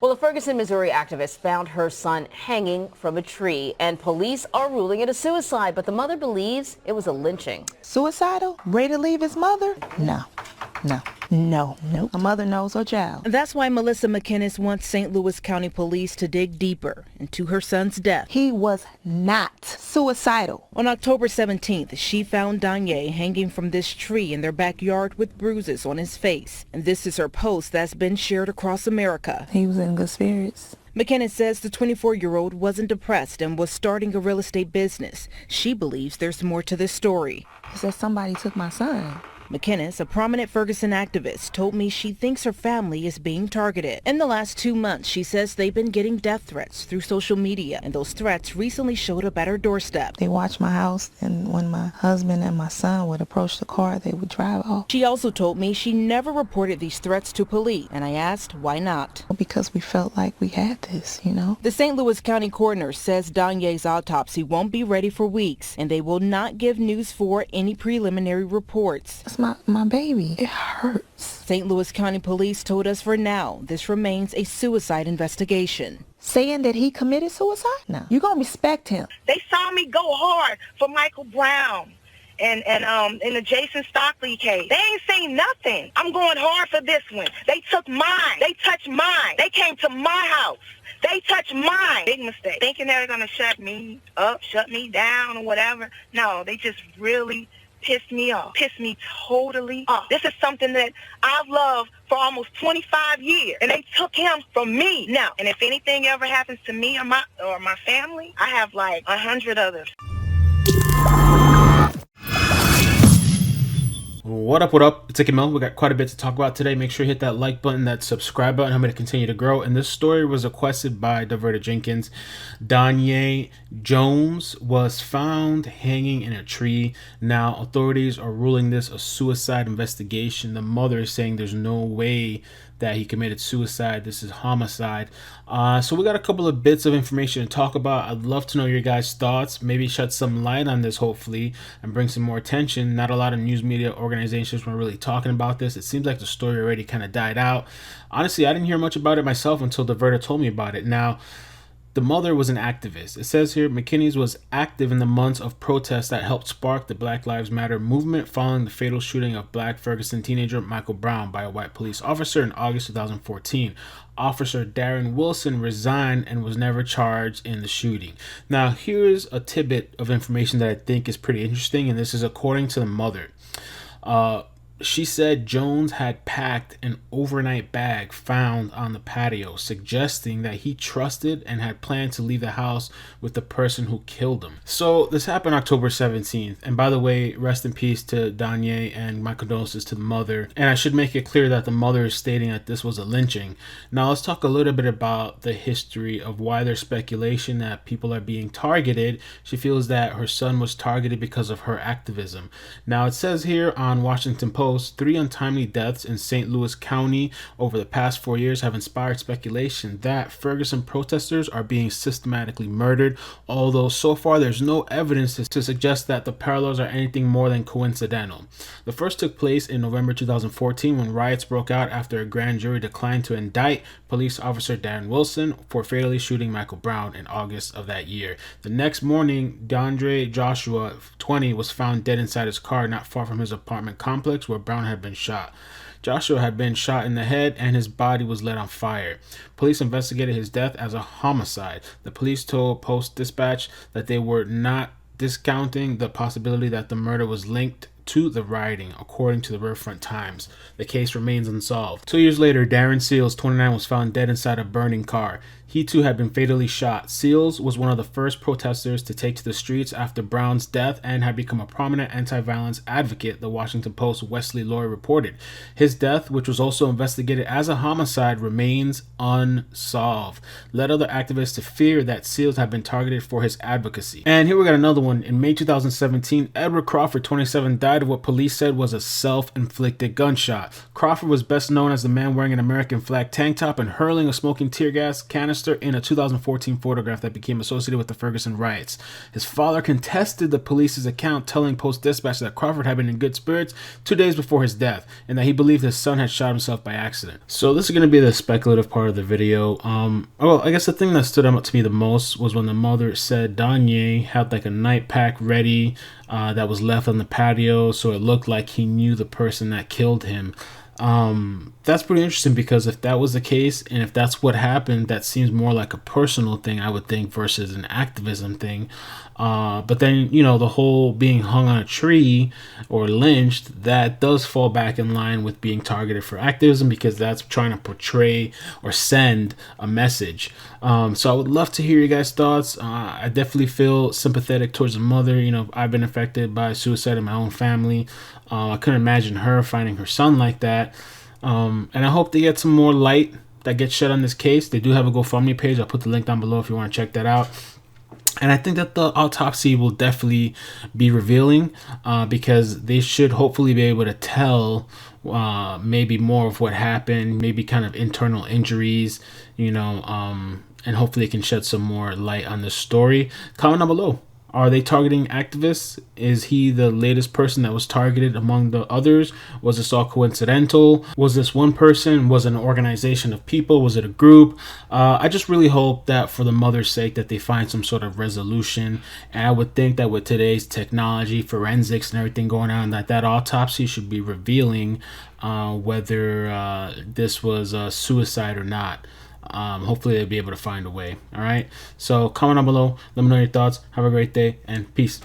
Well, a Ferguson, Missouri activist found her son hanging from a tree, and police are ruling it a suicide, but the mother believes it was a lynching. Suicidal? Ready to leave his mother? No. Nope. A mother knows her child. That's why Melissa McInnes wants St. Louis County Police to dig deeper into her son's death. He was not suicidal. On October 17th, she found Danye hanging from this tree in their backyard with bruises on his face. And this is her post that's been shared across America. He was in good spirits. McInnes says the 24-year-old wasn't depressed and was starting a real estate business. She believes there's more to this story. He said somebody took my son. McInnes, a prominent Ferguson activist, told me she thinks her family is being targeted. In the last 2 months, she says they've been getting death threats through social media, and those threats recently showed up at her doorstep. They watched my house, and when my husband and my son would approach the car, they would drive off. She also told me she never reported these threats to police, and I asked why not. Because we felt like we had this, you know. The St. Louis County coroner says Danye's autopsy won't be ready for weeks, and they will not give News 4 any preliminary reports. That's my baby. It hurts. St. Louis County Police told us for now this remains a suicide investigation. Saying that he committed suicide? No. You're going to respect him. They saw me go hard for Michael Brown and in the Jason Stockley case. They ain't saying nothing. I'm going hard for this one. They took mine. They touched mine. They came to my house. They touched mine. Big mistake. Thinking they were going to shut me up, shut me down or whatever. No, they just really pissed me off. Pissed me totally off. This is something that I've loved for almost 25 years, and they took him from me. Now, and if anything ever happens to me or my family, I have like 100 others. What up? It's iCkEdMeL. We got quite a bit to talk about today. Make sure you hit that like button, that subscribe button. I'm going to continue to grow. And this story was requested by Diverta Jenkins. Danye Jones was found hanging in a tree. Now, authorities are ruling this a suicide investigation. The mother is saying there's no way that he committed suicide. This is homicide. So we got a couple of bits of information to talk about. I'd love to know your guys' thoughts. Maybe shed some light on this, hopefully, and bring some more attention. Not a lot of news media organizations were really talking about this. It seems like the story already kind of died out. Honestly, I didn't hear much about it myself until Diverta told me about it. Now, the mother was an activist. It says here, McInnes was active in the months of protests that helped spark the Black Lives Matter movement following the fatal shooting of Black Ferguson teenager Michael Brown by a white police officer in August 2014. Officer Darren Wilson resigned and was never charged in the shooting. Now, here's a tidbit of information that I think is pretty interesting, and this is according to the mother. She said Jones had packed an overnight bag found on the patio, suggesting that he trusted and had planned to leave the house with the person who killed him. So this happened October 17th. And by the way, rest in peace to Danye, and my condolences to the mother. And I should make it clear that the mother is stating that this was a lynching. Now let's talk a little bit about the history of why there's speculation that people are being targeted. She feels that her son was targeted because of her activism. Now it says here on Washington Post, 3 untimely deaths in St. Louis County over the past 4 years have inspired speculation that Ferguson protesters are being systematically murdered, although so far there's no evidence to suggest that the parallels are anything more than coincidental. The first took place in November 2014 when riots broke out after a grand jury declined to indict police officer Darren Wilson for fatally shooting Michael Brown in August of that year. The next morning, Danye Joshua, 20, was found dead inside his car not far from his apartment complex where Brown had been shot. Joshua had been shot in the head and his body was lit on fire. Police investigated his death as a homicide. The police told Post-Dispatch that they were not discounting the possibility that the murder was linked to the rioting, according to the Riverfront Times. The case remains unsolved. 2 years later, Darren Seals, 29, was found dead inside a burning car. He too had been fatally shot. Seals was one of the first protesters to take to the streets after Brown's death and had become a prominent anti-violence advocate, the Washington Post's Wesley Loy reported. His death, which was also investigated as a homicide, remains unsolved, led other activists to fear that Seals had been targeted for his advocacy. And here we got another one. In May 2017, Edward Crawford, 27, died died of what police said was a self-inflicted gunshot. Crawford was best known as the man wearing an American flag tank top and hurling a smoking tear gas canister in a 2014 photograph that became associated with the Ferguson riots. His father contested the police's account, telling Post-Dispatch that Crawford had been in good spirits 2 days before his death and that he believed his son had shot himself by accident. So this is going to be the speculative part of the video. Well, I guess the thing that stood out to me the most was when the mother said Danye had like a night pack ready that was left on the patio, so it looked like he knew the person that killed him. That's pretty interesting, because if that was the case and if that's what happened, that seems more like a personal thing, I would think, versus an activism thing. But then, you know, the whole being hung on a tree or lynched, that does fall back in line with being targeted for activism, because that's trying to portray or send a message. So I would love to hear you guys' thoughts. I definitely feel sympathetic towards the mother. You know, I've been affected by suicide in my own family. I couldn't imagine her finding her son like that. And I hope they get some more light that gets shed on this case. They do have a GoFundMe page. I'll put the link down below if you want to check that out. And I think that the autopsy will definitely be revealing, because they should hopefully be able to tell maybe more of what happened, maybe kind of internal injuries, you know, and hopefully they can shed some more light on this story. Comment down below. Are they targeting activists? Is he the latest person that was targeted among the others? Was this all coincidental? Was this one person? Was it an organization of people? Was it a group? I just really hope that for the mother's sake that they find some sort of resolution. And I would think that with today's technology, forensics and everything going on, that autopsy should be revealing whether this was a suicide or not. Hopefully they'll be able to find a way. All right, so comment down below, let me know your thoughts. Have a great day and peace.